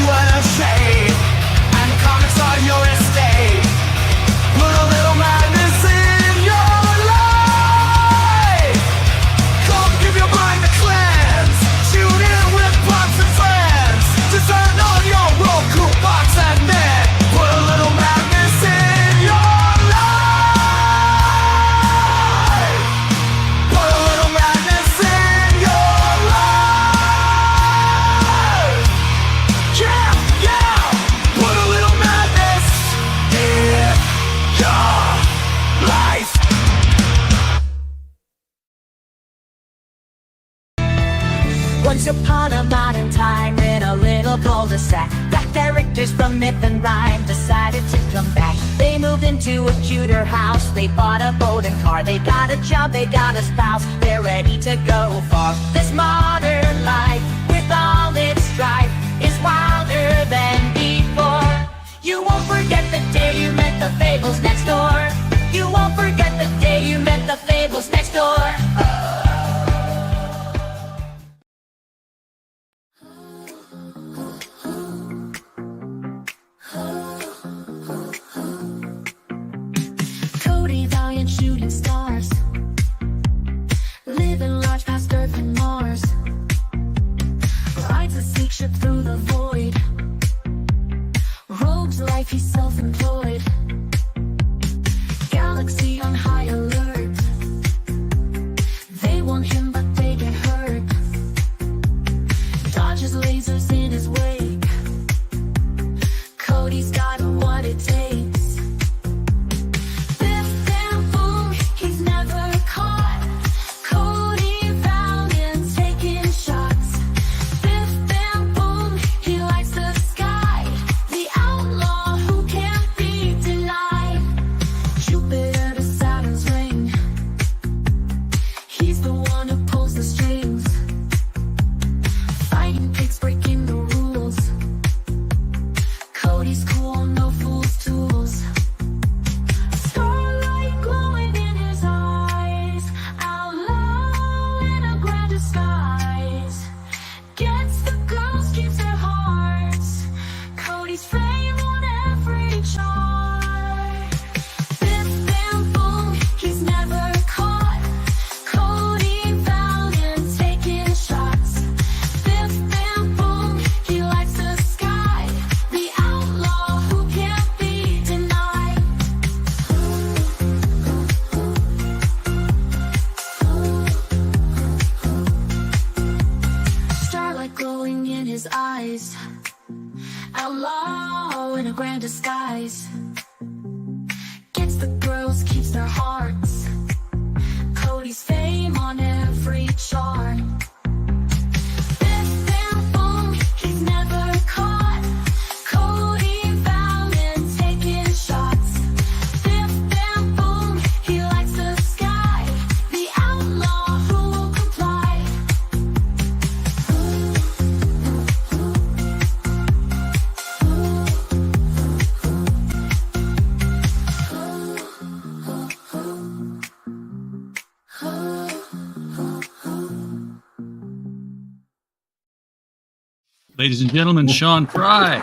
you in a shade, and the comics are your estate. Put a little madness in your life. Come give your mind a cleanse. Tune in with buds and friends. To turn on your Roku box and then put a little madness in your life. Put a little madness in your life. Yeah, yeah. Put a little madness in your life. Once upon a modern time in a little cul-de-sac, black characters from myth and rhyme decided to come back. They moved into a cuter house, they bought a boat and car. They got a job, they got a spouse, they're ready to go far. This modern life, with all its strife, is wilder than before. You won't forget the day you met the fables next door. You won't forget the day you met the fables next door. Cody, Valiant, shooting stars, living large past Earth and Mars. Rides a sea ship through the void. Rogue's life, he's self-employed. Galaxy on high alert. They want him, but they get hurt. Dodges lasers in his wake. Cody's got what it takes. Biff, bam, boom, he's never caught. Cody, Valiant, taking shots. Biff, bam, boom, he lights the sky. The outlaw who can't be denied. Jupiter to Saturn's ring. He's the one who pulls the strings. Fighting pigs, breaking the rules. Cody's cool, no fool's tools. Starlight glowing in his eyes. Outlaw in a grand disguise. Gets the girls, keeps their hearts. Cody's fame on every chart. Biff, bam, boom, he's never caught. Cody, Valiant, taking shots. Biff, bam, boom, he lights the sky. The outlaw who can't be denied. Starlight glowing in his eyes. Outlaw in a grand disguise. Gets the girls, keeps their hearts. Cody's fame on every chart. Biff, bam, boom, he's never caught. Cody, Valiant, taking shots. Biff, bam, boom, he lights the sky. The outlaw who will comply. Ladies and gentlemen, Sean Fry.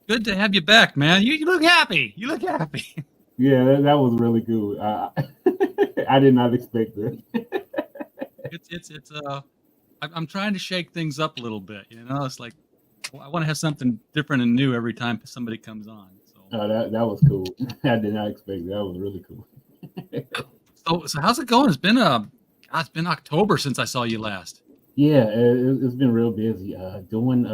Good to have you back, man. You look happy. You look happy. Yeah, that was really good. I did not expect that. It's I'm trying to shake things up a little bit. You know, it's like I want to have something different and new every time somebody comes on. So That was cool. I did not expect that. That was really cool. so how's it going? It's been October since I saw you last. Yeah, it's been real busy. Doing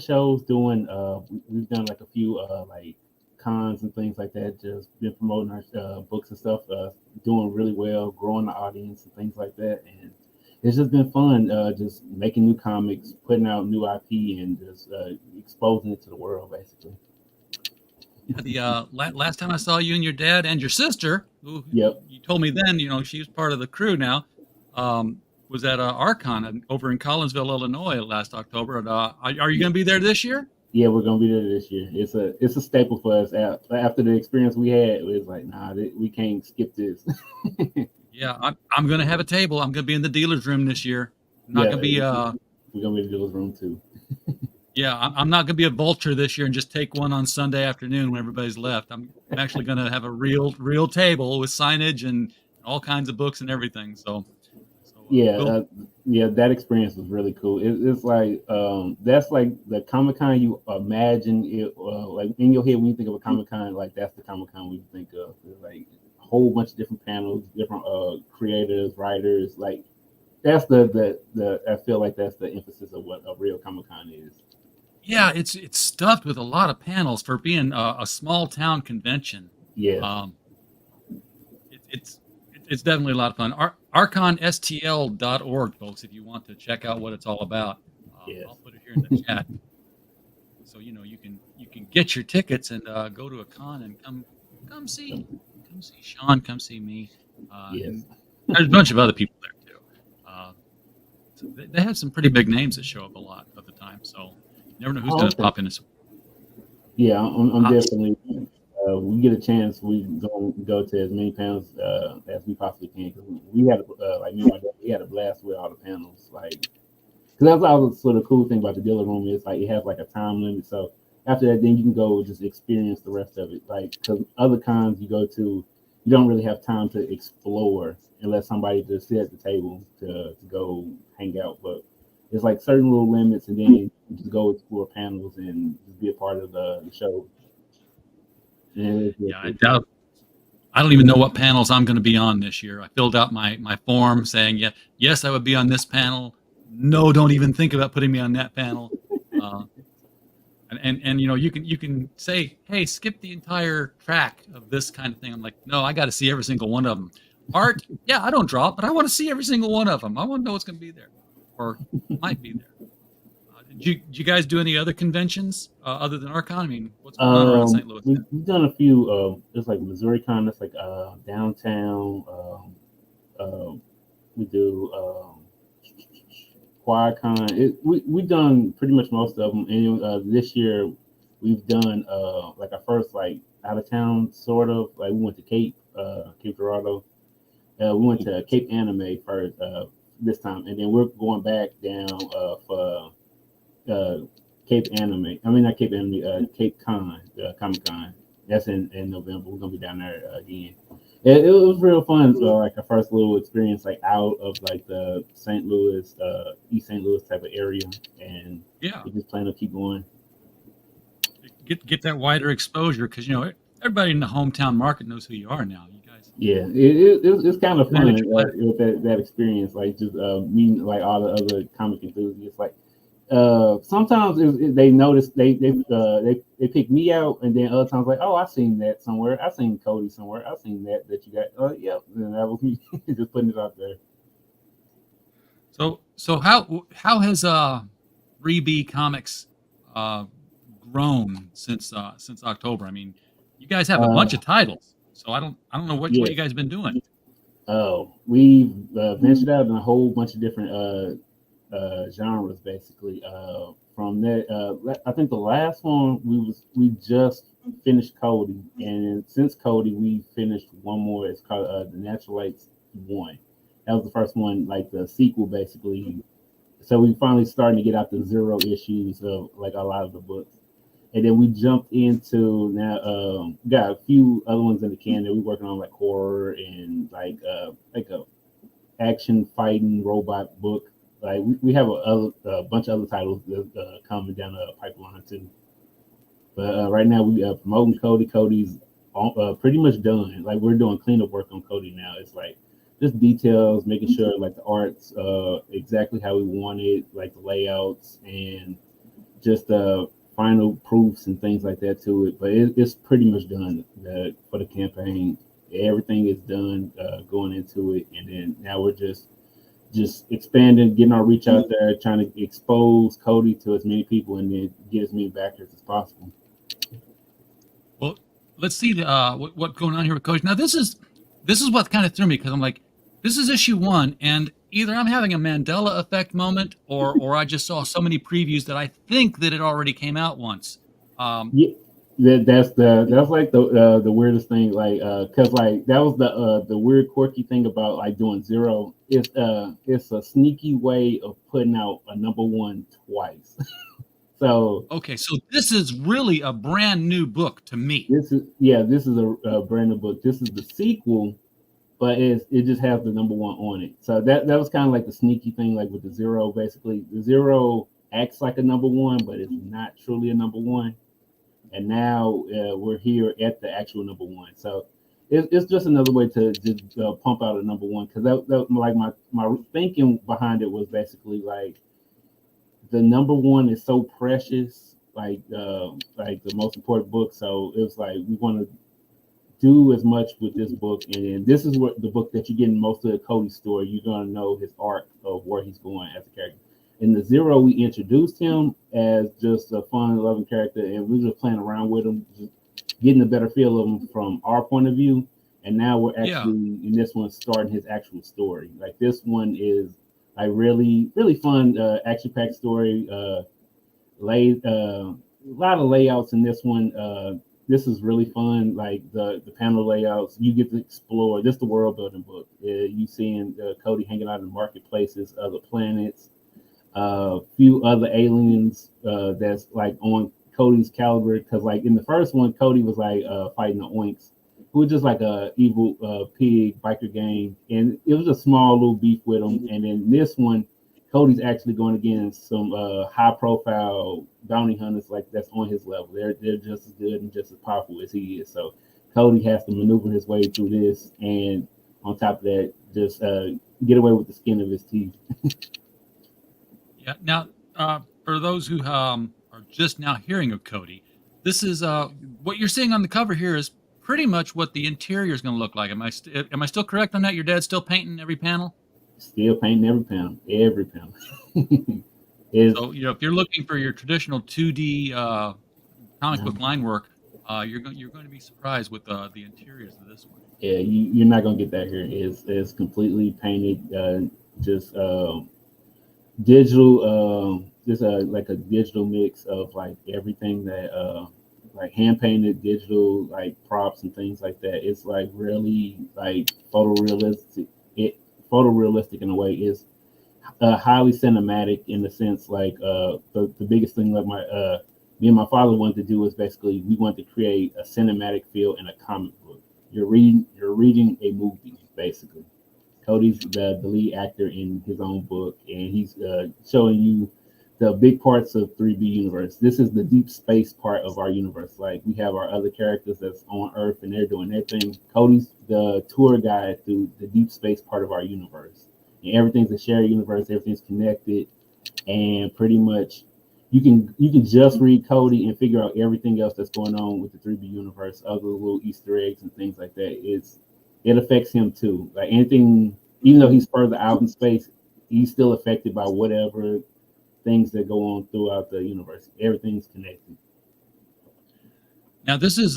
shows, we've done like a few like cons and things like that. Just been promoting our books and stuff. Doing really well, growing the audience and things like that. And it's just been fun. Just making new comics, putting out new IP, and just exposing it to the world, basically. The last time I saw you and your dad and your sister, who Yep. you told me then, you know, she's part of the crew now, was at Archon over in Collinsville, Illinois last October. And, are you going to be there this year? Yeah, we're gonna be there this year. It's a staple for us. After the experience we had, it was like, nah, we can't skip this. Yeah, I'm gonna have a table. I'm gonna be in the dealer's room this year. I'm not Yeah, gonna be we're gonna be in the dealer's room too. yeah, I'm not gonna be a vulture this year and just take one on Sunday afternoon when everybody's left. I'm actually gonna have a real table with signage and all kinds of books and everything. Yeah, We'll yeah, that experience was really cool. It's like that's like the Comic Con you imagine it like in your head when you think of a Comic Con, like that's the Comic Con we think of. It's like a whole bunch of different panels, different creators, writers. Like that's the I feel like that's the emphasis of what a real Comic Con is. yeah, it's stuffed with a lot of panels for being a small town convention. Yes. Um, it, it's it's definitely a lot of fun. arconstl.org, folks, if you want to check out what it's all about. Yes. I'll put it here in the chat, so you can get your tickets and go to a con and come see Sean, come see me. Yes. And there's a bunch of other people there too. So they have some pretty big names that show up a lot of the time. So you never know who's Oh, going to okay. pop in. Yeah, I'm Uh, definitely. We get a chance, we go to as many panels as we possibly can. 'Cause we had like me and my dad, we had a blast with all the panels. Like, because that's also the cool thing about the dealer room is like it has like a time limit. So after that, then you can go just experience the rest of it. Like, because other cons you go to, you don't really have time to explore unless somebody just sit at the table to go hang out. But it's like certain little limits, and then you just go explore panels and just be a part of the show. And it's really yeah, cool. I don't even know what panels I'm going to be on this year. I filled out my form saying, yeah, yes, I would be on this panel. No, don't even think about putting me on that panel. Uh, and you can say, hey, skip the entire track of this kind of thing. I'm like, no, I got to see every single one of them. Art, yeah, I don't draw it, but I want to see every single one of them. I want to know what's going to be there or might be there. Did you guys do any other conventions other than Archon? I mean, what's going on around St. Louis? We've done a few. It's like Missouri Con. That's like downtown. We do QuadCon. We've done pretty much most of them. And this year we've done like our first like out of town sort of like we went to Cape Dorado. We went to Cape Anime first this time, and then we're going back down for Cape Anime. I mean, not Cape Anime. Cape Con, Comic Con. That's in November. We're gonna be down there again. It was real fun. So like our first little experience, like out of like the St. Louis, East St. Louis type of area, and Yeah, we just plan to keep going. get that wider exposure because everybody in the hometown market knows who you are now. You guys, Yeah, it's kind of fun manage your life. with that experience, like just meeting like all the other comic enthusiasts. Like sometimes they notice they pick me out, and then other times like, oh, I seen that somewhere. I seen Cody somewhere. I seen that you got. Oh, yeah, and that was me just putting it out there. So how has 3B Comics grown since October? I mean, you guys have a bunch of titles, so I don't know what Yeah. you guys been doing. We've ventured out in a whole bunch of different genres, basically. From that, I think the last one we just finished Cody, and since Cody, we finished one more. It's called The Natural Lights 1. That was the first one, like the sequel, basically. So we finally starting to get out the zero issues of like a lot of the books. And then we jumped into now got a few other ones in the can that we're working on, like horror and like a action fighting robot book. Like we have a bunch of other titles that coming down the pipeline too. But right now we are promoting Cody. Cody's pretty much done. Like we're doing cleanup work on Cody now. It's like just details, making sure like the art's exactly how we want it, like the layouts and just final proofs and things like that to it. But it's pretty much done for the campaign. Everything is done going into it, and then now we're just expanding, getting our reach out there, trying to expose Cody to as many people, and then get as many backers as possible. Well, let's see what's going on here with Cody. Now this is what kind of threw me because I'm like, this is issue 1, and either I'm having a Mandela effect moment, or I just saw so many previews that I think that it already came out once. Yeah, That's like the weirdest thing, like because like that was the weird quirky thing about like doing zero. It's a sneaky way of putting out a number one twice. So Okay, so this is really a brand new book to me. this is a brand new book. This is the sequel, but it just has the number one on it. So that was kind of like the sneaky thing, like with the zero. Basically, the zero acts like a number one, but it's not truly a number one. And now we're here at the actual number one. So it's just another way to just pump out a number one, because that like my thinking behind it was basically like the number one is so precious, like the most important book. So it was like we want to do as much with this book, and then this is what the book that you get in most of the Cody story. You're gonna know his arc of where he's going as a character. In the zero, we introduced him as just a fun, loving character, and we were just playing around with him, just getting a better feel of him from our point of view. And now we're Yeah. actually in this one starting his actual story. Like this one is a really, really fun, action-packed story. A lot of layouts in this one. This is really fun. Like the panel layouts, you get to explore. This is the world building book. You seeing Cody hanging out in marketplaces, other planets, a few other aliens that's like on Cody's caliber. Because like in the first one, Cody was like fighting the Oinks, who was just like a evil pig biker gang, and it was a small little beef with them. And then this one, Cody's actually going against some high profile bounty hunters like that's on his level. They're just as good and just as powerful as he is. So Cody has to maneuver his way through this, and on top of that, just get away with the skin of his teeth. Yeah. Now, for those who are just now hearing of Cody, this is what you're seeing on the cover here is pretty much what the interior is going to look like. Am I still correct on that? Your dad's still painting every panel? Still painting every panel, every panel. Is So, if you're looking for your traditional 2D comic book line work, you're going to be surprised with the interiors of this one. Yeah, you're not gonna get that here. It's completely painted, just digital, just like a digital mix of like everything that like hand painted digital like props and things like that. It's like really like photorealistic. Photorealistic in a way. Is highly cinematic in the sense like the biggest thing that me and my father wanted to do is basically we wanted to create a cinematic feel in a comic book. You're reading a movie basically. Cody's the lead actor in his own book, and he's showing you the big parts of 3B universe. This is the deep space part of our universe. Like we have our other characters that's on Earth and they're doing their thing. Cody's the tour guide through the deep space part of our universe. And everything's a shared universe, everything's connected, and pretty much you can just read Cody and figure out everything else that's going on with the 3B universe, other little Easter eggs and things like that. It affects him too. Like anything, even though he's further out in space, he's still affected by whatever things that go on throughout the universe. Everything's connected. Now, this is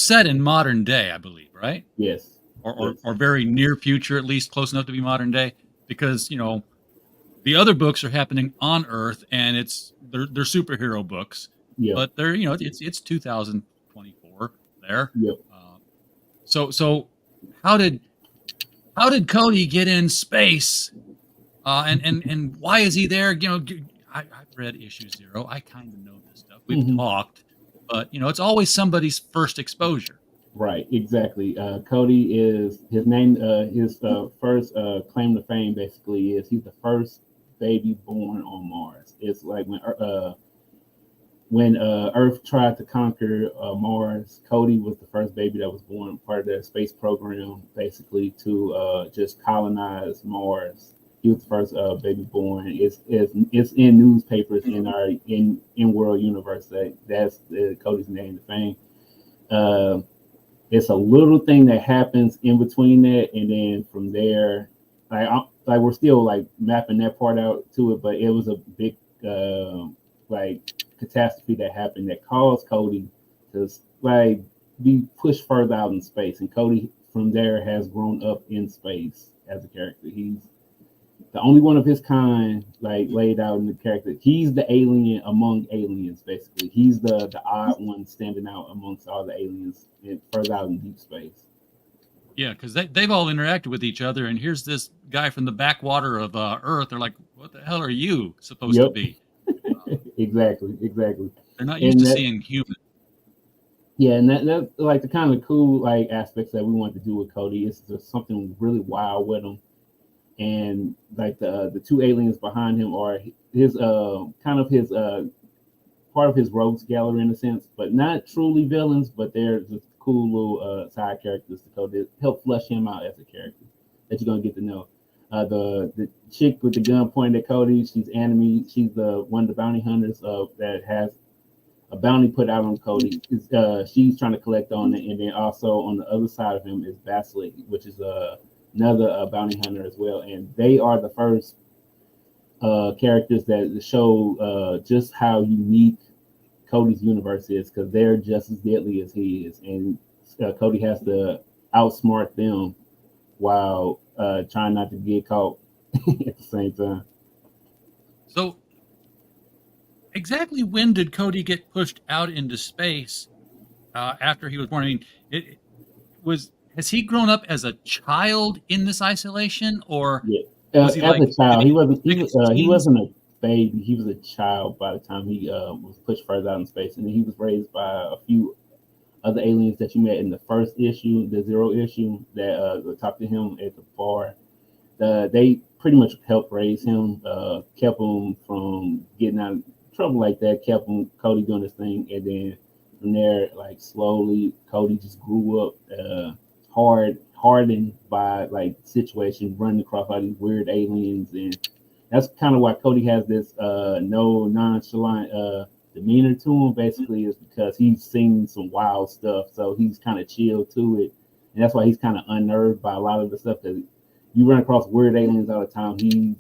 set in modern day, I believe, right? Yes. Or very near future, at least close enough to be modern day, because the other books are happening on Earth, and they're superhero books, Yeah. but they're it's 2024 there. Yep. So how did Cody get in space? And why is he there? I've read issue 0. I kind of know this stuff. We've talked, but it's always somebody's first exposure. Right, exactly. Cody is his name. His first claim to fame basically is he's the first baby born on Mars. It's like when Earth tried to conquer Mars, Cody was the first baby that was born, part of their space program, basically to just colonize Mars. He was the first baby born. It's in newspapers in our in world universe that's Cody's name to fame. It's a little thing that happens in between that, and then from there, like we're still like mapping that part out to it. But it was a big like catastrophe that happened that caused Cody to like be pushed further out in space, and Cody from there has grown up in space as a character. the only one of his kind, like laid out in the character. He's the alien among aliens, basically. He's the odd one standing out amongst all the aliens further out in deep space. Yeah, because they've all interacted with each other, and here's this guy from the backwater of Earth. They're like, "What the hell are you supposed to Yep, be?" exactly. They're not used And to that, seeing human. yeah, and that's like the kind of cool like aspects that we want to do with Cody. Is just something really wild with him, and like the two aliens behind him are his kind of his part of his rogues gallery in a sense, but not truly villains, but they're just cool little side characters to Cody help flesh him out as a character that you're gonna get to know. The chick with the gun pointed at Cody, she's enemy. She's the one of the bounty hunters that has a bounty put out on Cody. She's trying to collect on it, and then also on the other side of him is Basilic, which is another bounty hunter as well. And they are the first characters that show just how unique Cody's universe is, because they're just as deadly as he is, and Cody has to outsmart them while trying not to get caught at the same time. So, exactly when did Cody get pushed out into space after he was born? I mean, it was has he grown up as a child in this isolation, or Yeah, was he as like a child, did he wasn't make his he teens? wasn't a baby. He was a child by the time he was pushed further out in space, and then he was raised by a few other aliens that you met in the first issue, the Zero issue, that talked to him at the bar. They pretty much helped raise him, kept him from getting out of trouble like that, kept him Cody doing his thing, and then from there, like slowly, Cody just grew up hardened by like situations, running across all these weird aliens, and that's kind of why Cody has this no nonchalant demeanor to him. Basically, is because he's seen some wild stuff, so he's kind of chill to it, and that's why he's kind of unnerved by a lot of the stuff that you run across weird aliens all the time. He's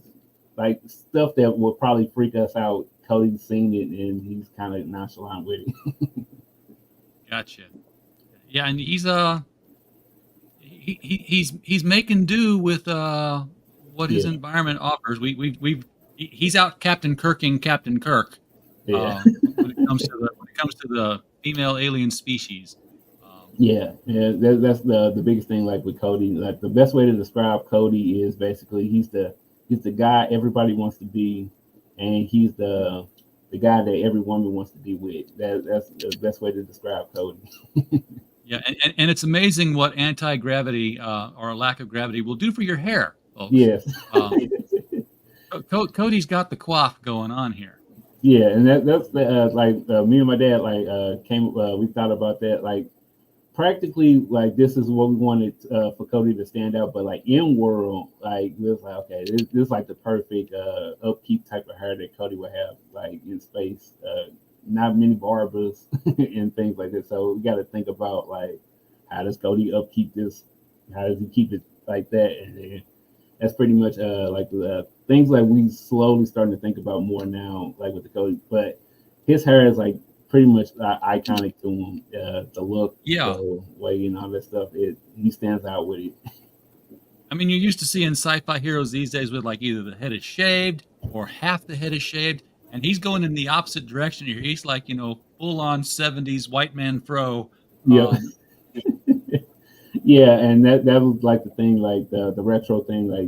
like stuff that will probably freak us out. Cody's seen it, and he's kind of nonchalant with it. Gotcha. Yeah, and he's making do with what his Yeah, environment offers. He's out Captain Kirking Captain Kirk yeah. when it comes to the female alien species. Yeah. That's the biggest thing. Like with Cody, like the best way to describe Cody is basically he's the guy everybody wants to be, and he's the guy that every woman wants to be with. That's the best way to describe Cody. Yeah, and it's amazing what anti-gravity or a lack of gravity will do for your hair, folks. Yes. Um, Cody's got the quaff going on here. Yeah, and that's the me and my dad came we thought about that, like practically like this is what we wanted for Cody to stand out, but like in world, like we was like, okay, this is like the perfect upkeep type of hair that Cody would have like in space. Not many barbers and things like that, so we got to think about like how does Cody upkeep this, how does he keep it like that, and then that's pretty much like the things like we slowly starting to think about more now, like with the Cody. But his hair is like pretty much iconic to him. The look, Yeah, the way, and all that stuff. He stands out with it. I mean, you're used to seeing sci-fi heroes these days with like either the head is shaved or half the head is shaved, and he's going in the opposite direction here. He's like, full on 70s white man fro. Yep. Yeah, and that was like the thing, like the retro thing. Like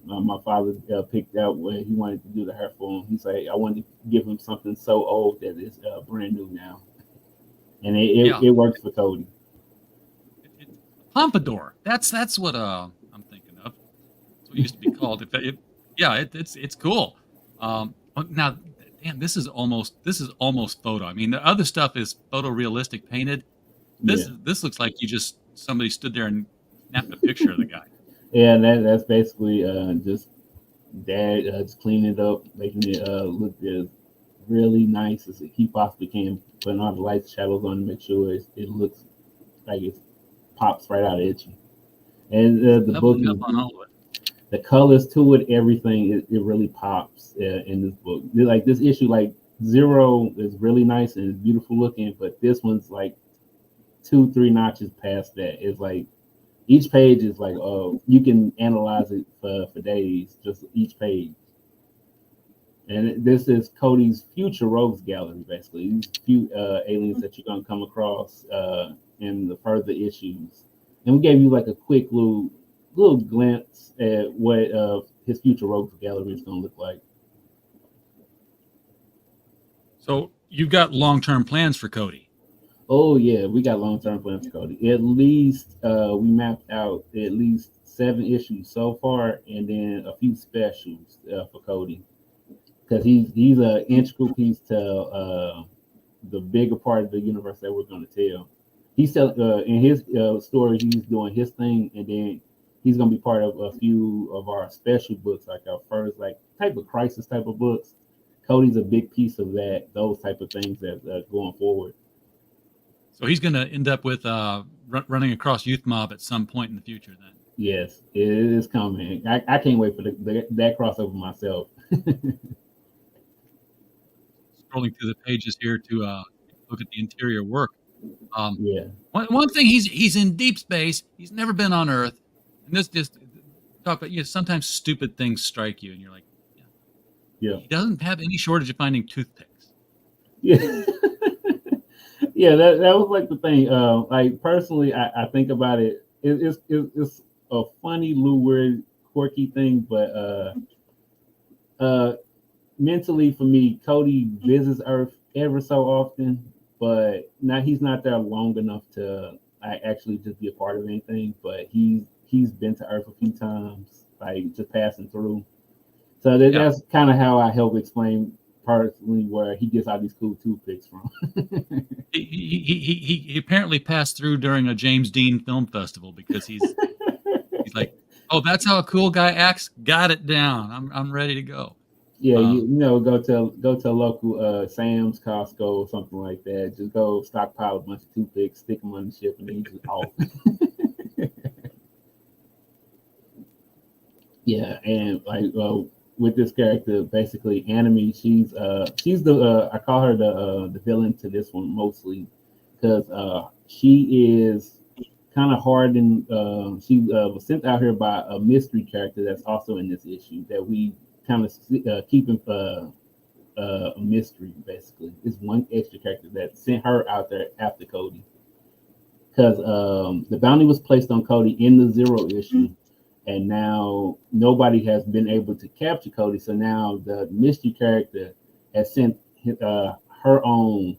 my father picked out when he wanted to do the hair for him. He's like, I wanted to give him something so old that it's brand new now, and Yeah, it works for Cody. it, pompadour. That's what I'm thinking of. That's what it used to be called. It's cool. Now, damn, this is almost photo. I mean, the other stuff is photorealistic painted. Yeah, This looks like somebody stood there and snapped a picture of the guy. yeah, and that's basically just dad just cleaning it up, making it look as really nice as he possibly can, putting all the lights, shadows on to make sure it looks like it pops right out at you. And the book Leveling is up on all of it. the colors to it, everything. It really pops in this book. Like this issue, like Zero is really nice and beautiful looking, but this one's like 2-3 notches past that. It's like Each page is like, you can analyze it for days, just each page. And this is Cody's future rogues gallery, basically. These few aliens that you're gonna come across in the further issues. And we gave you like a quick little glimpse at what his future rogues gallery is gonna look like. So you've got long-term plans for Cody. Oh yeah, we got long-term plans for Cody. At least we mapped out at least 7 issues so far, and then a few specials for Cody, because he's an integral piece to the bigger part of the universe that we're going to tell. He's in his story, he's doing his thing, and then he's going to be part of a few of our special books, like our first like type of crisis type of books. Cody's a big piece of that, those type of things that going forward. So he's going to end up with running across Youth Mob at some point in the future. Then, yes, it is coming. I can't wait for that crossover myself. Scrolling through the pages here to look at the interior work. Yeah, one thing, he's in deep space. He's never been on Earth, and this just talk about, sometimes stupid things strike you, and you're like, yeah. He doesn't have any shortage of finding toothpicks. Yeah. Yeah, that was like the thing. Like personally, I think about it. It's a funny, little weird, quirky thing, but mentally for me, Cody visits Earth ever so often, but now he's not there long enough to actually just be a part of anything. But he's been to Earth a few times, like just passing through. So that's kind of how I help explain personally where he gets all these cool toothpicks from. he apparently passed through during a James Dean film festival, because he's like, oh, that's how a cool guy acts. Got it down. I'm ready to go. Yeah, you know, go to a local Sam's, Costco, or something like that. Just go stockpile a bunch of toothpicks, stick them on the ship, and then you just off. Yeah, and like with this character, basically, Anime, she's the I call her the villain to this one mostly, because she is kind of hard, and she was sent out here by a mystery character that's also in this issue that we kind of keeping a mystery. Basically, it's one extra character that sent her out there after Cody, because the bounty was placed on Cody in the Zero issue. And now nobody has been able to capture Cody. So now the mystery character has sent her own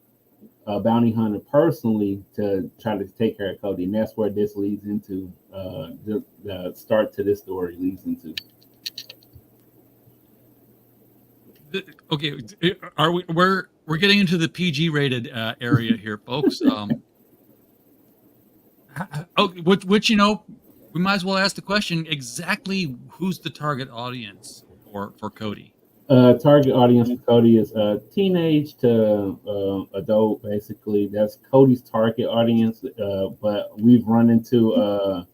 bounty hunter personally to try to take care of Cody. And that's where this leads into, the start to this story leads into. Okay, are we're getting into the PG rated area here, folks. Which we might as well ask the question, exactly who's the target audience for Cody? Target audience for Cody is teenage to adult, basically. That's Cody's target audience. But we've run into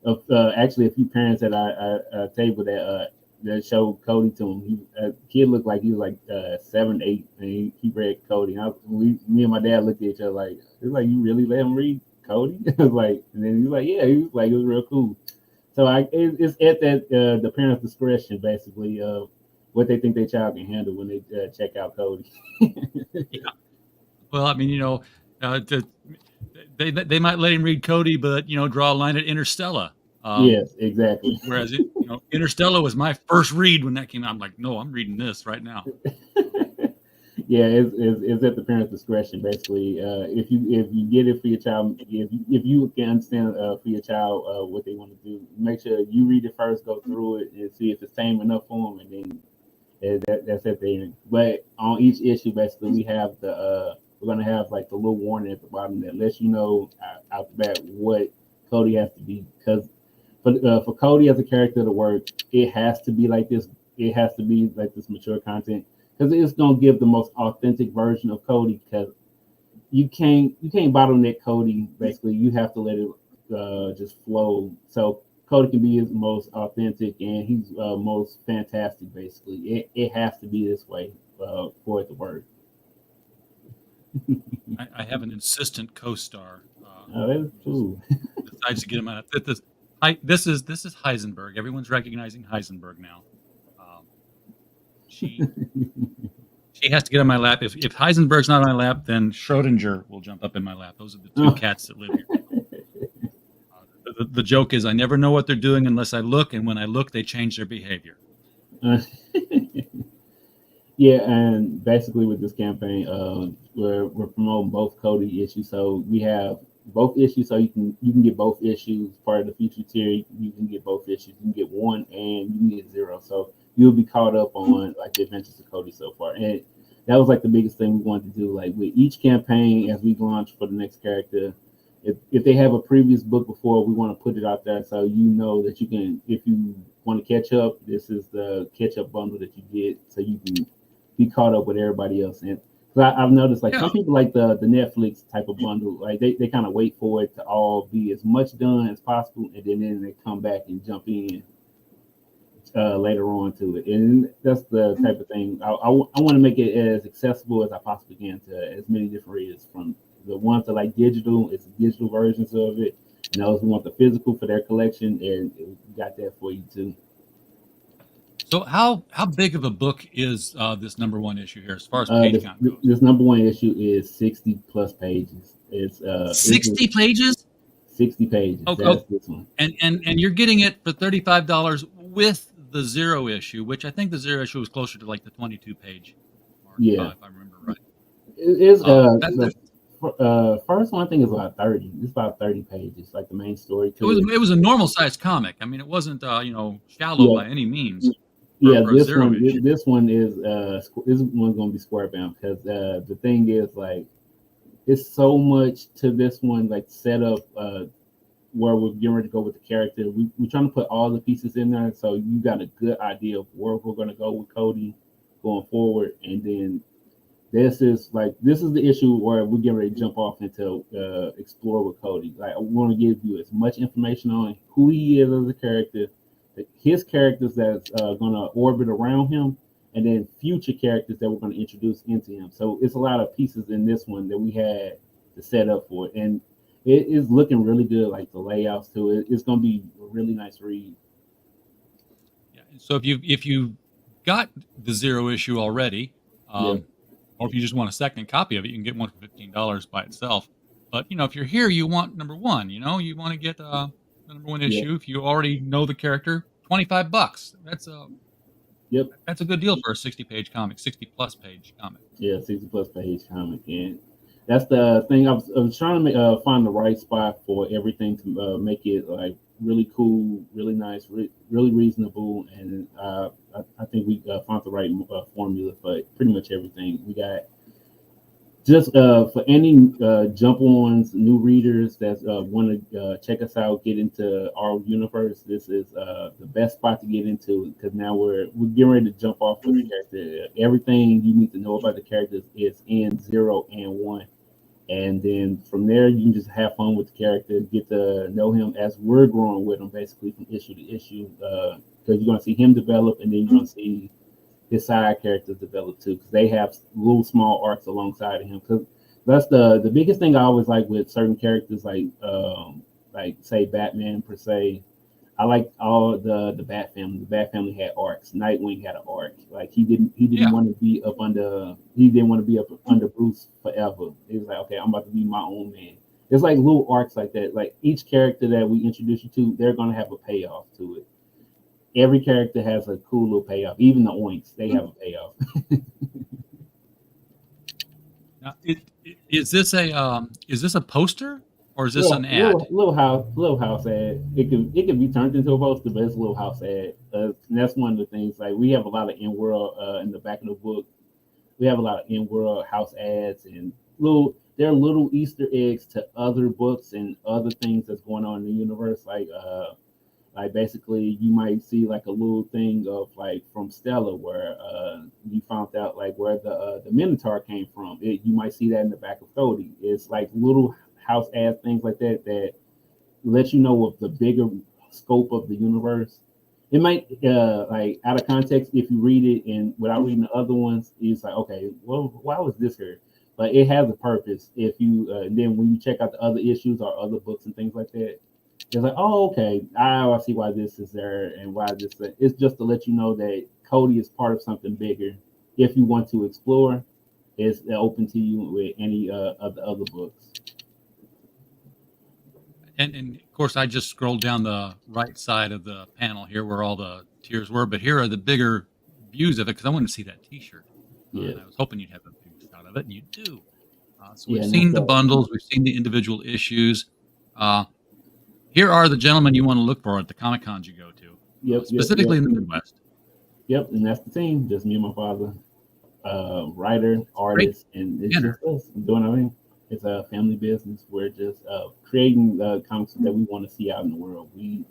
actually a few parents that I table that showed Cody to him. A kid looked like he was like 7, 8, and he read Cody. And me and my dad looked at each other like, it's like, you really let him read Cody? It was like, and then he was like, yeah, he was like, it was real cool. So it's at that the parents' discretion, basically, of what they think their child can handle when they check out Cody. Yeah. Well, I mean, they might let him read Cody, but draw a line at Interstellar. Yes, exactly. Whereas Interstellar was my first read when that came out. I'm like, no, I'm reading this right now. Yeah, it's at the parents' discretion, basically. If you get it for your child, if you can understand for your child what they want to do, make sure you read it first, go through it, and see if it's tame enough for them, and then that's at the end. But on each issue, basically, we have we're gonna have like the little warning at the bottom that lets you know out the bat what Cody has to be, because for Cody as a character to work, it has to be like this. It has to be like this mature content, because it's gonna give the most authentic version of Cody. Because you can't bottleneck Cody. Basically, you have to let it just flow. So Cody can be his most authentic and he's most fantastic. Basically, it has to be this way for it to work. I have an insistent co-star Oh, that's true. Decides to get him out. This is Heisenberg. Everyone's recognizing Heisenberg now. Um, she she has to get on my lap. If Heisenberg's not on my lap, then Schrodinger will jump up in my lap. Those are the two cats that live here. The joke is I never know what they're doing unless I look, and when I look, they change their behavior. Uh, yeah, and basically with this campaign, we're promoting both Cody issues. So we have both issues, so you can get both issues. Part of the feature tier, you can get both issues. You can get one and you can get zero. So you'll be caught up on like the adventures of Cody so far. And that was like the biggest thing we wanted to do. Like with each campaign, as we launch for the next character, if they have a previous book before, we want to put it out there so you know that you can, if you want to catch up, this is the catch up bundle that you get, so you can be caught up with everybody else. And I've noticed like some people like the Netflix type of bundle, like they kind of wait for it to all be as much done as possible, and then they come back and jump in later on to it. And that's the type of thing I want to make it as accessible as I possibly can to as many different readers. From the ones that like digital, it's digital versions of it, and those who want the physical for their collection, and we got that for you too. So how big of a book is this number one issue here as far as page count goes? This number one issue is 60 plus pages. It's 60 pages? 60 pages. Okay. That's this one. And you're getting it for $35 with the zero issue, which I think the zero issue was closer to like the 22 page mark, Yeah. if I remember right. It is the first one I think is about 30. It's about 30 pages, like the main story too. it was a normal sized comic. I mean, it wasn't shallow by any means. Yeah, for this zero one issue. this one is this one's gonna be square bound because the thing is like it's so much to this one, like set up where we're getting ready to go with the character. We're trying to put all the pieces in there, so you got a good idea of where we're gonna go with Cody going forward. And then this is the issue where we're getting ready to jump off into explore with Cody. Like I want to give you as much information on who he is as a character, his characters that's going to orbit around him, and then future characters that we're going to introduce into him. So it's a lot of pieces in this one that we had to set up for it. And it is looking really good, like the layouts to it. It's going to be a really nice read. Yeah. So if you got the zero issue already, or if you just want a second copy of it, you can get one for $15 by itself. But if you're here, you want number one. You want to get the number one issue. If you already know the character, $25. That's a good deal for a 60-page comic, 60-plus page comic. Yeah, 60-plus page comic, and that's the thing. I was trying to find the right spot for everything to make it like really cool, really nice, really reasonable, and I think we found the right formula for pretty much everything. We got just for any jump ons, new readers that want to check us out, get into our universe. This is the best spot to get into because now we're getting ready to jump off with the character. Everything you need to know about the characters is in 0 and 1. And then from there, you can just have fun with the character, get to know him as we're growing with him, basically from issue to issue. Because you're going to see him develop, and then you're going to see his side characters develop too, because they have little small arcs alongside of him. Because that's the biggest thing I always like with certain characters, like say Batman per se. I like all the Bat family. The Bat family had arcs. Nightwing had an arc. Like he didn't want to be up under Bruce forever. He was like, okay, I'm about to be my own man. There's like little arcs like that. Like each character that we introduce you to, they're gonna have a payoff to it. Every character has a cool little payoff. Even the Oinks, they have a payoff. Now, is this a poster? Or is this an ad? Little house ad. It can be turned into a poster, but it's a little house ad. And that's one of the things. Like we have a lot of in-world in the back of the book. We have a lot of in-world house ads and there are little Easter eggs to other books and other things that's going on in the universe. Like basically you might see like a little thing of like from Stella where you found out like where the Minotaur came from. You might see that in the back of Cody. It's like little house ads, things like that let you know of the bigger scope of the universe. It might like out of context if you read it and without reading the other ones, it's like, okay, well, why was this here? but it has a purpose. If you then when you check out the other issues or other books and things like that, it's like, oh, okay, I see why this is there and why this. It's just to let you know that Cody is part of something bigger. If you want to explore, it's open to you with any of the other books. And of course, I just scrolled down the right side of the panel here where all the tiers were, but here are the bigger views of it because I wanted to see that T-shirt. Yeah, And I was hoping you'd have a few out of it, and you do. So yeah, we've and seen that's the bundles, we've seen the individual issues. Here are the gentlemen you want to look for at the Comic Cons you go to, yep, specifically in the Midwest. yep, and that's the team. Just me and my father, writer, Great artist, and it's banner. just us doing our thing. It's a family business. We're just creating comics that we want to see out in the world. We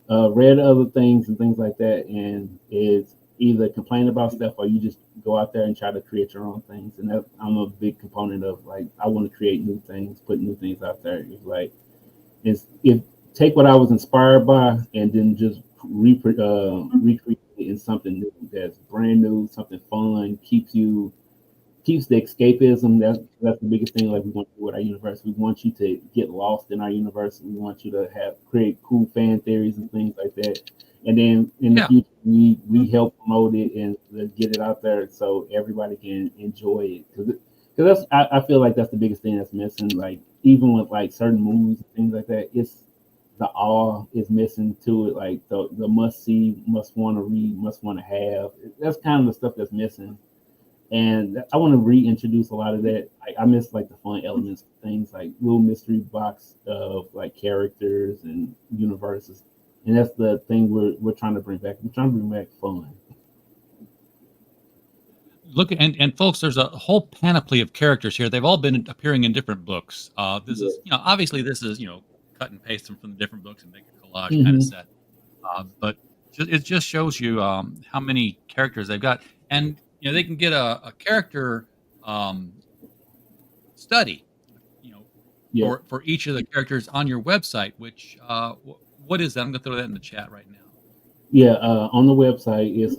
read other things and things like that, and it's either complain about stuff or you just go out there and try to create your own things. And that, I'm a big component of, like, I want to create new things, put new things out there. It's like if take what I was inspired by and then just recreate it in something new that's brand new, something fun, keeps the escapism. That's the biggest thing. Like, we want to do with our universe. We want you to get lost in our universe. We want you to create cool fan theories and things like that. And then in the future, we help promote it and get it out there so everybody can enjoy it. Because I feel like that's the biggest thing that's missing. Like, even with like certain movies and things like that, it's the awe is missing to it. Like the must see, must want to read, must want to have. That's kind of the stuff that's missing. And I want to reintroduce a lot of that. I miss like the fun elements, things like little mystery box of like characters and universes. And that's the thing we're trying to bring back. We're trying to bring back fun. Look, and folks, there's a whole panoply of characters here. They've all been appearing in different books. This is, obviously this is, cut and paste them from the different books and make a collage kind of set. But it just shows you how many characters they've got. And, they can get a character study, for each of the characters on your website, which, what is that? I'm going to throw that in the chat right now. Yeah, on the website is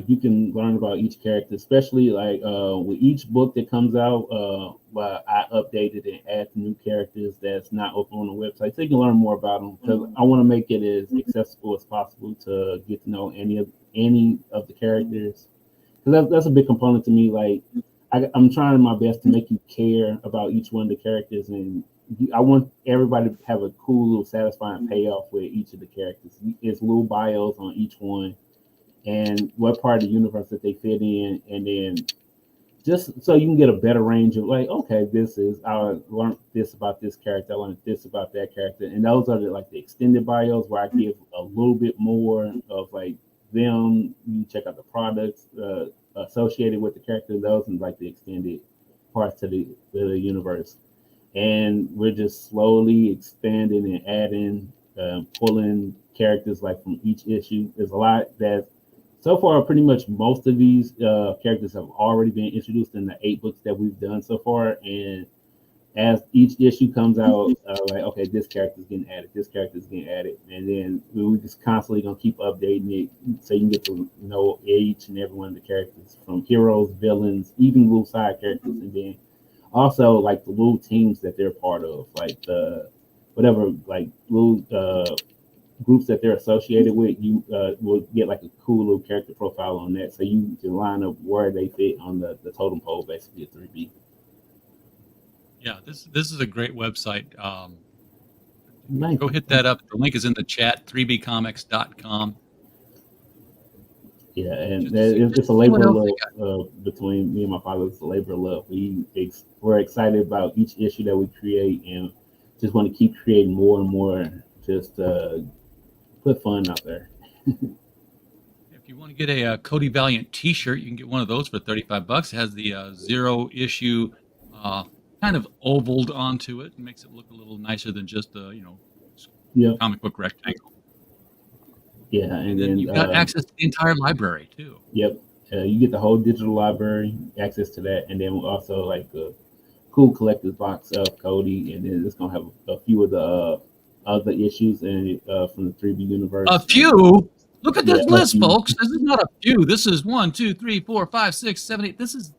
you can learn about each character, especially like with each book that comes out. But I updated and add new characters that's not open on the website, so you can learn more about them. Because I want to make it as accessible as possible to get to know any of the characters. Because that's a big component to me. Like, I'm trying my best to make you care about each one of the characters, and I want everybody to have a cool little satisfying payoff with each of the characters. It's little bios on each one and what part of the universe that they fit in, and then just so you can get a better range of, like, okay, I learned this about this character, I learned this about that character. And those are the extended bios where I give a little bit more of like them. You check out the products associated with the character, those, and like the extended parts to the universe. And we're just slowly expanding and adding, pulling characters like from each issue. There's a lot that so far, pretty much most of these characters have already been introduced in the 8 books that we've done so far. And as each issue comes out, like, okay, this character's getting added, this character's getting added. And then we're just constantly going to keep updating it so you can get to know each and every one of the characters, from heroes, villains, even little side characters. And then also like the little teams that they're part of, like the whatever, like little groups that they're associated with. You will get like a cool little character profile on that, so you can line up where they fit on the totem pole, basically a 3B. Yeah, this is a great website. Nice. Go hit that up. The link is in the chat, 3bcomics.com. Yeah, and it's a labor of love between me and my father. It's a labor of love. We're excited about each issue that we create, and just want to keep creating more and more. Just put fun out there. If you want to get a Cody Valiant T-shirt, you can get one of those for $35. It has the 0 issue kind of ovaled onto it, and makes it look a little nicer than just a comic book rectangle. Yeah, and then you've got access to the entire library too. Yep, you get the whole digital library, access to that, and then also like a cool collector's box of Cody, and then it's gonna have a few of the other issues and from the 3B universe. A few. Look at this list, folks. This is not a few. This is 1, 2, 3, 4, 5, 6, 7, 8. This is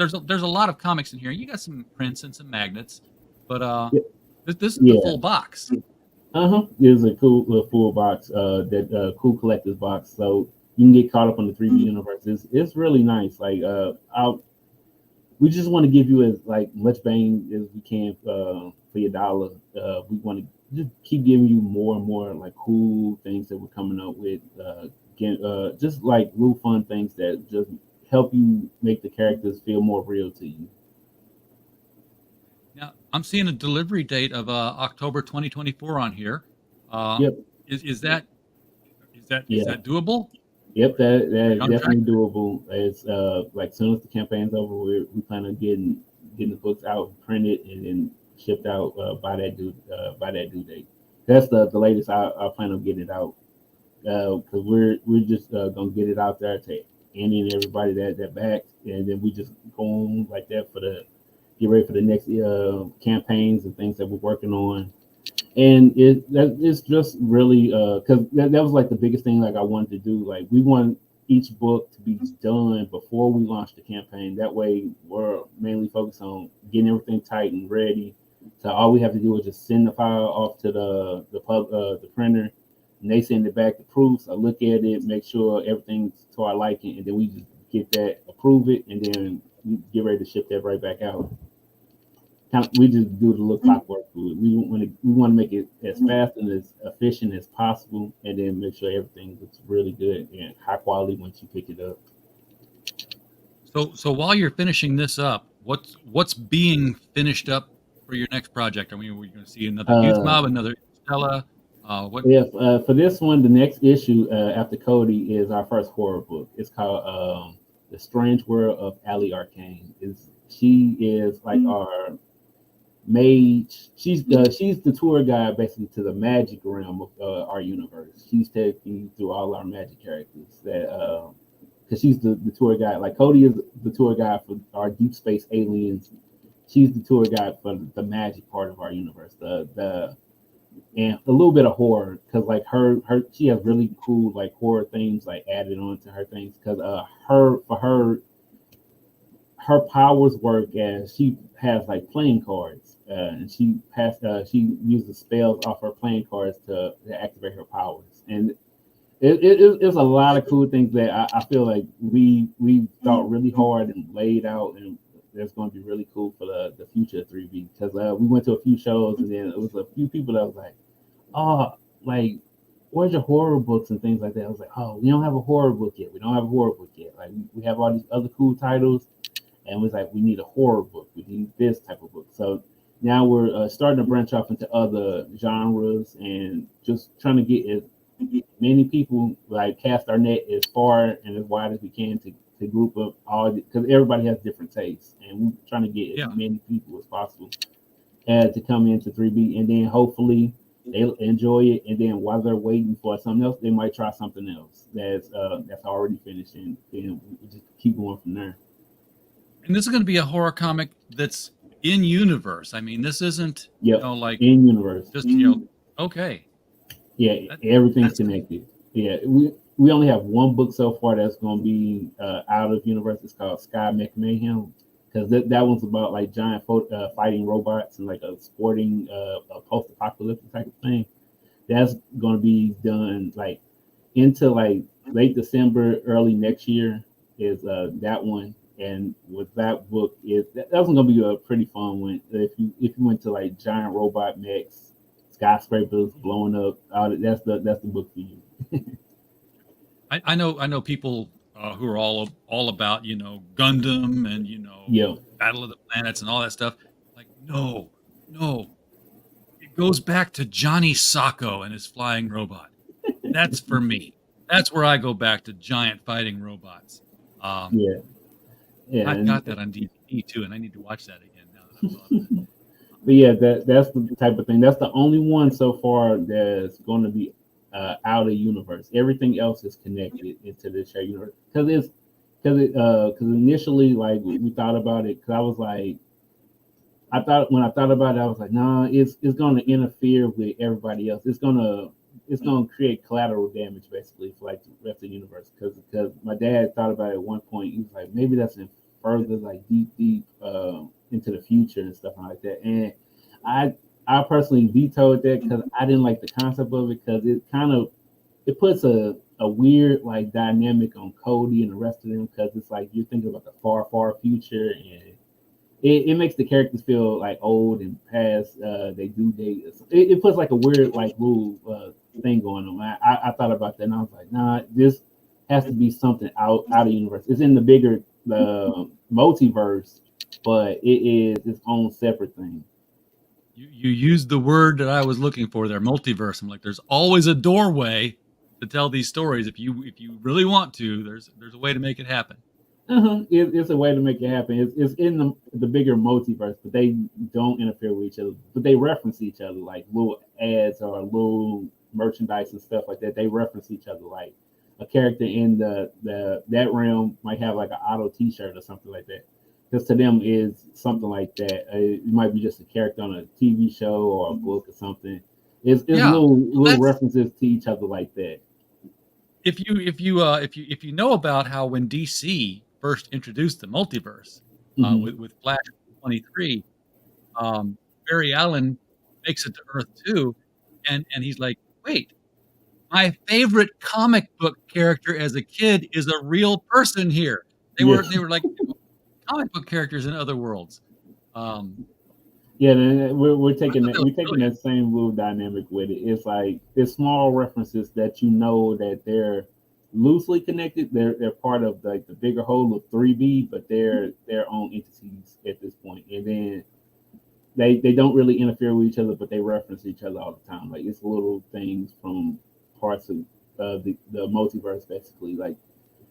there's a lot of comics in here. You got some prints and some magnets, but Yeah, this is the yeah. full box. It's a cool full box, that cool collector's box. So you can get caught up on the 3B universe. It's really nice. Like we just want to give you as like much bang as we can for your dollar. We want to just keep giving you more and more like cool things that we're coming up with. Just like real fun things that just help you make the characters feel more real to you. Now I'm seeing a delivery date of October 2024 on here. Uh, Yep. is that is Yeah. that doable? Yep, that Are you is on track? definitely doable. It's like soon as the campaign's over, we plan on getting the books out, printed, and then shipped out by that due date. That's the latest I plan on getting it out, because we're just gonna get it out there to any and everybody that backs, and then we just go on like that for the get ready for the next campaigns and things that we're working on. And it's just really because that was like the biggest thing like I wanted to do. Like we want each book to be done before we launch the campaign. That way we're mainly focused on getting everything tight and ready. So all we have to do is just send the file off to the printer, and they send it back to proofs. I look at it, make sure everything's to our liking, and then we just get that, approve it, and then we get ready to ship that right back out. We just do the little clockwork. We want to make it as fast and as efficient as possible, and then make sure everything looks really good and high quality once you pick it up. So while you're finishing this up, what's being finished up for your next project? I mean, we're going to see another Youth Uh, Mob, another Stella. What? if For this one, the next issue after Cody is our first horror book. It's called "The Strange World of Allie Arcane." She is like our mage. She's the tour guide basically to the magic realm of our universe. She's taking you through all our magic characters that because she's the tour guide. Like Cody is the tour guide for our deep space aliens. She's the tour guide for the magic part of our universe. The and a little bit of horror because like her she has really cool like horror themes like added on to her things because her powers work as she has like playing cards, and she uses spells off her playing cards to activate her powers, and it's a lot of cool things that I feel like we thought really hard and laid out, and that's going to be really cool for the future of 3B because we went to a few shows and then it was a few people that was like, oh, like where's your horror books and things like that. I was like, oh, we don't have a horror book yet. We don't have a horror book yet. Like we have all these other cool titles, and it was like we need a horror book. We need this type of book. So now we're starting to branch off into other genres and just trying to get as many people like cast our net as far and as wide as we can to group up all because everybody has different tastes, and we're trying to get Yeah. as many people as possible to come into 3B, and then hopefully they'll enjoy it, and then while they're waiting for something else, they might try something else that's already finished, and then we just keep going from there. And this is going to be a horror comic that's in universe. I mean, this isn't Yep, like in universe. just okay. Yeah, That, everything's that's cool. connected. Yeah, we only have one book so far that's going to be out of universe. It's called Sky Mech Mayhem because that one's about like giant fighting robots and like a sporting a post-apocalyptic type of thing. That's going to be done like into like late December, early next year is that one. And with that book is that's going to be a pretty fun one. If you went to like giant robot mechs, skyscrapers blowing up, that's the book for you. I know people who are all about Gundam and Yeah, Battle of the Planets and all that stuff. Like no, it goes back to Johnny Sacco and his flying robot. That's for me. That's where I go back to giant fighting robots. Um, yeah, yeah. I've got that on DVD too, and I need to watch that again now that I've thought of it. But yeah, that's the type of thing. That's the only one so far that's going to be out of universe. Everything else is connected into the shared universe because initially like we thought about it because I was like I thought about it I was like nah it's going to interfere with everybody else. It's gonna create collateral damage basically for like the rest of the universe because my dad thought about it at one point. He was like maybe that's further, like deep into the future and stuff like that. And I I personally vetoed that because I didn't like the concept of it because it kind of it puts a weird like dynamic on Cody and the rest of them because it's like you're thinking about the far future and it makes the characters feel like old and past. They do date. It puts like a weird like little thing going on. I thought about that and I was like, nah, this has to be something out of universe. It's in the bigger multiverse, but it is its own separate thing. You used the word that I was looking for there, multiverse. I'm like, there's always a doorway to tell these stories. If you really want to, there's a way to make it happen. It's a way to make it happen. It's in the bigger multiverse, but they don't interfere with each other. But they reference each other, like little ads or little merchandise and stuff like that. They reference each other. Like a character in the that realm might have like an auto T-shirt or something like that. Because to them is something like that. It might be just a character on a TV show or a book or something. It's Yeah, little that's references to each other like that. if you know about how when DC first introduced the multiverse Hmm. with Flash 23, um, Barry Allen makes it to Earth too, and he's like, wait, my favorite comic book character as a kid is a real person here. They Yeah. were they were like comic book characters in other worlds. Um, Yeah, and we're I taking thought that that was we're taking brilliant. that same little dynamic with it. It's like it's small references that you know that they're loosely connected. They're part of like the bigger whole of 3B, but they're their own entities at this point. And then they don't really interfere with each other, but they reference each other all the time. Like it's little things from parts of the multiverse, basically. Like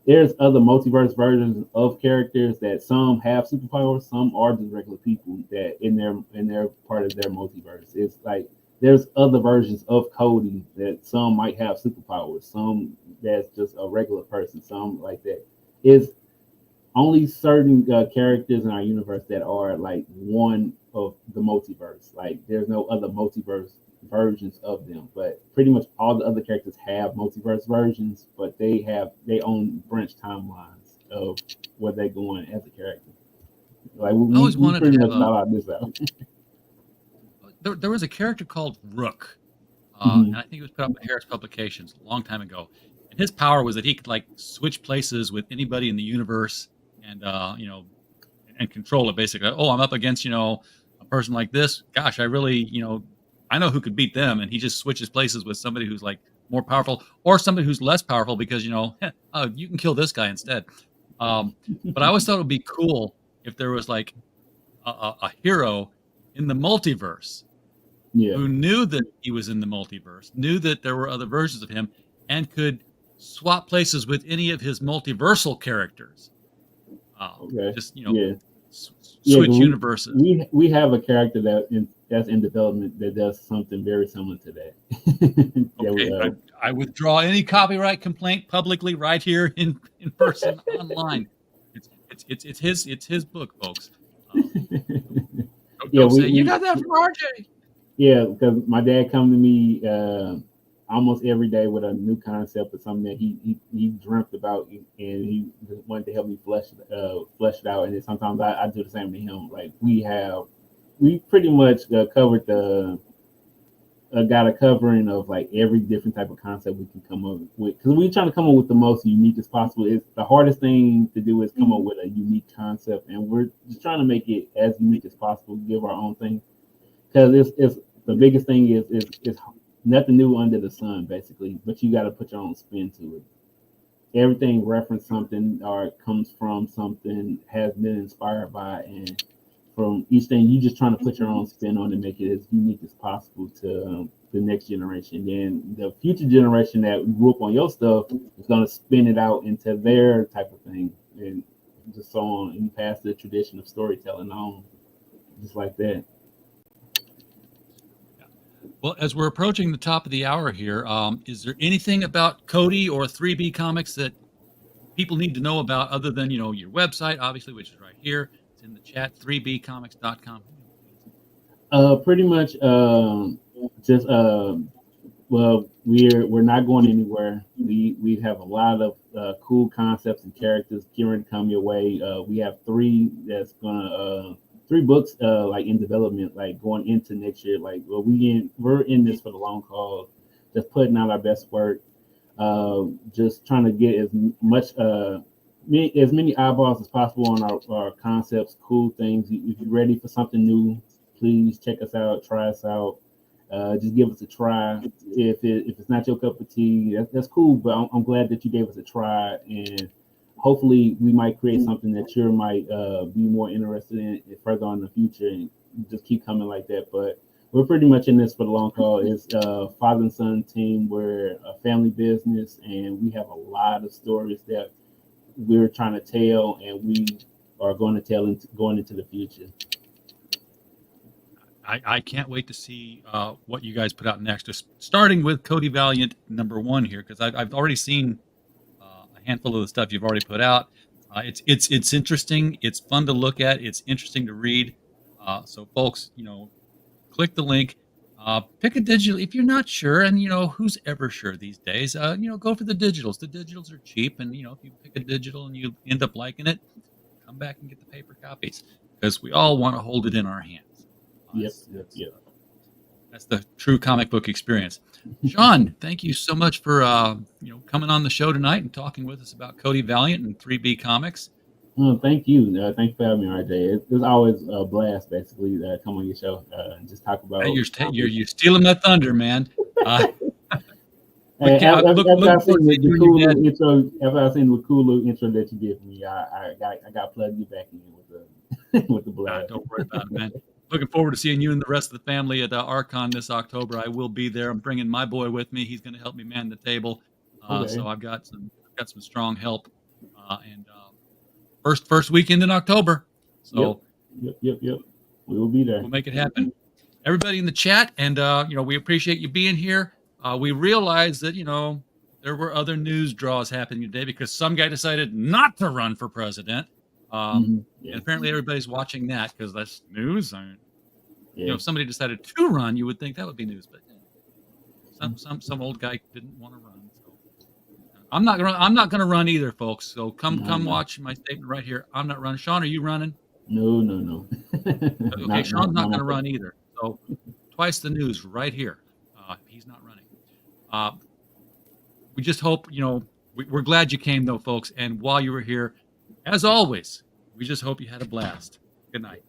there's other multiverse versions of characters that some have superpowers, some are just regular people that in their part of their multiverse. It's like there's other versions of Cody that some might have superpowers, some that's just a regular person, some like that. Is only certain characters in our universe that are like one of the multiverse. Like there's no other multiverse versions of them, but pretty much all the other characters have multiverse versions, but they have their own branch timelines of where they're going as a character. Like I always we wanted to pretty have much a. thought out this out. There was a character called Rook, Hmm. and I think it was put out by Harris Publications a long time ago. And his power was that he could like switch places with anybody in the universe, and and control it basically. Oh, I'm up against a person like this. Gosh, I really I know who could beat them, and he just switches places with somebody who's like more powerful or somebody who's less powerful because oh, you can kill this guy instead. But I always thought it would be cool if there was like a hero in the multiverse Yeah. who knew that he was in the multiverse, knew that there were other versions of him, and could swap places with any of his multiversal characters. Okay. Just Yeah. Yeah. 'Cause switch universes. we have a character that's in development that does something very similar to that. Yeah. Okay, I withdraw any copyright complaint publicly right here in person online. It's his book, folks. Um, don't, Yeah. don't We, say you we got that from RJ. Yeah, because my dad come to me almost every day with a new concept or something that he dreamt about, and he just wanted to help me flesh it out. And then sometimes I do the same to him. Like we pretty much covered the got a covering of like every different type of concept we can come up with because we're trying to come up with the most unique as possible. It's the hardest thing to do is come up with a unique concept, and we're just trying to make it as unique as possible, give our own thing because it's the biggest thing is nothing new under the sun basically, but you got to put your own spin to it. Everything reference something or comes from something, has been inspired by, and from each thing you just trying to put your own spin on and make it as unique as possible to the next generation. Then the future generation that grew up on your stuff is going to spin it out into their type of thing, and just so on, and pass the tradition of storytelling on just like that. Yeah. Well, as we're approaching the top of the hour here, is there anything about Cody or 3B Comics that people need to know about other than your website, obviously, which is right here? It's in the chat, 3bcomics.com. Pretty much just Well, we're not going anywhere. We have a lot of cool concepts and characters gearing to come your way. We have three books like in development, like going into next year. Like, well, we're in this for the long haul, just putting out our best work, just trying to get much as many eyeballs as possible on our concepts, cool things. If you're ready for something new, please check us out, try us out. Just give us a try. If it's not your cup of tea, that's cool. But I'm glad that you gave us a try, and hopefully we might create something that you might be more interested in further on in the future, and just keep coming like that. But we're pretty much in this for the long haul. It's a father and son team. We're a family business, and we have a lot of stories that we're trying to tell, and we are going to tell going into the future. I can't wait to see what you guys put out next. Just starting with Cody Valiant #1 here, because I've already seen a handful of the stuff you've already put out. It's interesting. It's fun to look at. It's interesting to read. So folks, click the link. Pick a digital if you're not sure, and who's ever sure these days. Go for the digitals. The digitals are cheap, and if you pick a digital and you end up liking it, come back and get the paper copies, because we all want to hold it in our hands. Yep. That's the true comic book experience. Sean, thank you so much for coming on the show tonight and talking with us about Cody Valiant and 3B Comics. Well, thank you. Thanks for having me, RJ. It's always a blast, basically, to come on your show and just talk about. Hey, you're stealing my thunder, man. After I seen the cool little intro that you did for me, I got plugged you back in with the blast. Don't worry about it, man. Looking forward to seeing you and the rest of the family at Archon this October. I will be there. I'm bringing my boy with me. He's going to help me man the table. Okay. So I've got some strong help. And first weekend in October. So Yep. We will be there. We'll make it happen. Everybody in the chat, and we appreciate you being here. We realize that there were other news draws happening today because some guy decided not to run for president. And apparently everybody's watching that because that's news. If somebody decided to run, you would think that would be news, but some old guy didn't want to run. So I'm not gonna run either, folks. So come watch my statement right here. I'm not running. Sean, are you running? No. Okay, Sean's not gonna run either. So twice the news right here. He's not running. We just hope we're glad you came though, folks. And while you were here, as always, we just hope you had a blast. Good night.